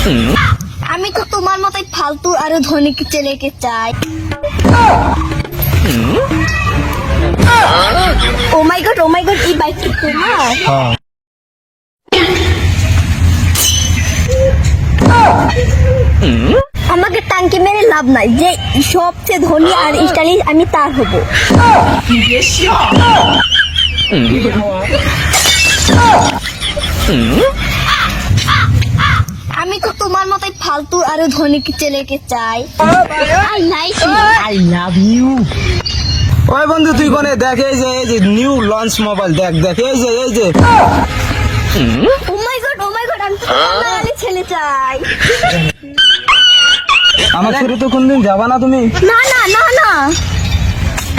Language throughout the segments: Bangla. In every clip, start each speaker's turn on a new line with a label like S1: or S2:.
S1: আমি তো তোমার মতোই ফালতু আরো ধনী ছেলেকে চাই। ও মাই গড এই বাইকটা তোমার? আমাকে টাঙ্কি মেরে লাভ নাই, যে সবচেয়ে ধনী আর স্টাইলিশ আমি তার হব। আমি তো তোমার মতোই ফালতু আরো ধনী ছেলেকে চাই।
S2: I love you. ওই বন্ধু তুই কোনে দেখ, এই যে নিউ লঞ্চ মোবাইল, দেখ এই যে
S1: ও মাই গড আমি বাঙালি ছেলে চাই।
S2: আমার ছেড়ে তো কোনদিন যাবা না তুমি?
S1: না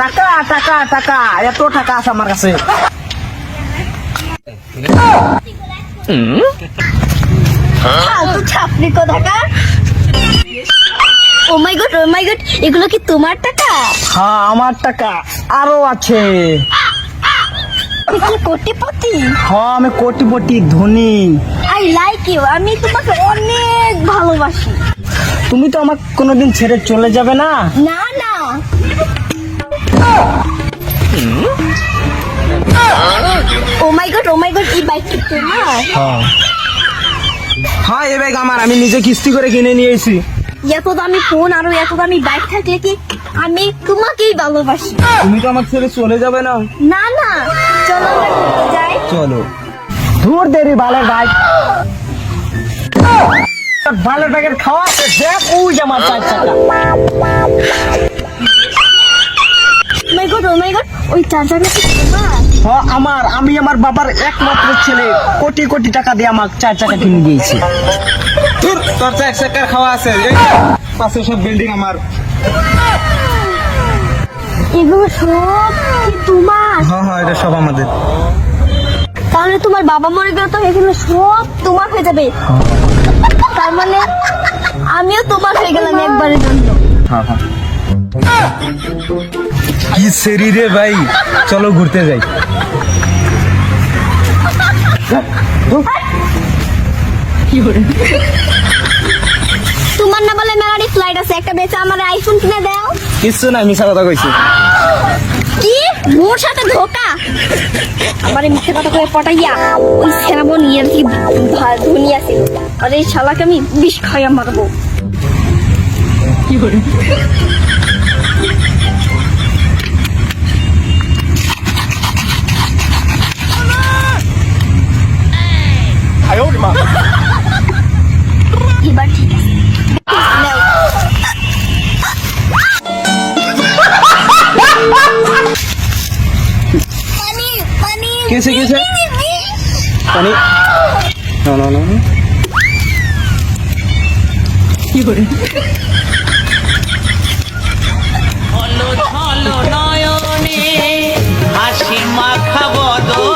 S2: টাকা এত টাকা আছে আমার কাছে।
S1: ফালতু ছাপড়ি কোথাকার। ও মাই গড এগুলো কি তোমার টাকা?
S2: হ্যাঁ আমার টাকা আরো আছে।
S1: তুমি কি কোটিপতি?
S2: হ্যাঁ আমি কোটিপতি ধনী।
S1: আই লাইক ইউ, আমি তোমাকে অনেক ভালোবাসি।
S2: তুমি তো আমার কোনোদিন ছেড়ে চলে যাবে না?
S1: না ও মাই গড এই বাইকটা তোমার?
S2: হ্যাঁ এই ব্যাগ আমার, আমি নিজে কিস্তি করে কিনে নিয়েছি।
S1: এত দামি ফোন আর এত দামি বাইক থাকলে কি আমি তোমাকেই ভালোবাসি।
S2: তুমি তো আমার ছেড়ে চলে যাবে না?
S1: না চলো আমরা ঘুরতে যাই।
S2: চলো। দূর দেরি বালের বাইক, বালের ব্যাগের খাওয়া দেখ ওই আমার 4 টাকা।
S1: ও মাই গড ওই চার্জারটা কি তোমার?
S2: হ্যাঁ আমার, আমি আমার বাবার একমাত্র ছেলে, কোটি টাকা দিয়ে আমাকে 4 টাকা কিনে দিয়েছি। তোর 4 টাকার খাওয়া আছে, পাশে সব বিল্ডিং আমার।
S1: এগুলো সব কি তোমার?
S2: হ্যাঁ এটা সব আমাদের।
S1: তাহলে তোমার বাবা মরে গেলে তো এগুলো সব তোমার হয়ে যাবে। তার মানে আমিও তোমার হয়ে গেলাম একবারের জন্য।
S2: কি সেরি রে ভাই, চলো ঘুরতে যাই।
S1: তোমার না বলে মেলারি ফ্লাইট আছে, একটা বেচে আমার আইফোন কিনে দাও।
S2: কিছু না, মিশা কথা কইছি।
S1: কি মোর সাথে ধোকা? আমার মিথ্যে কথা করে পটাইয়া ওই সেনাবনি আর কি ধনী আছে, আর এই শালাকে আমি বিষ খাইয়া মারবো। এবার ঠিক আছে নাও। পানি
S2: কেসে পানি। না কি করে?
S3: নয়নে হাসি মাখা বদন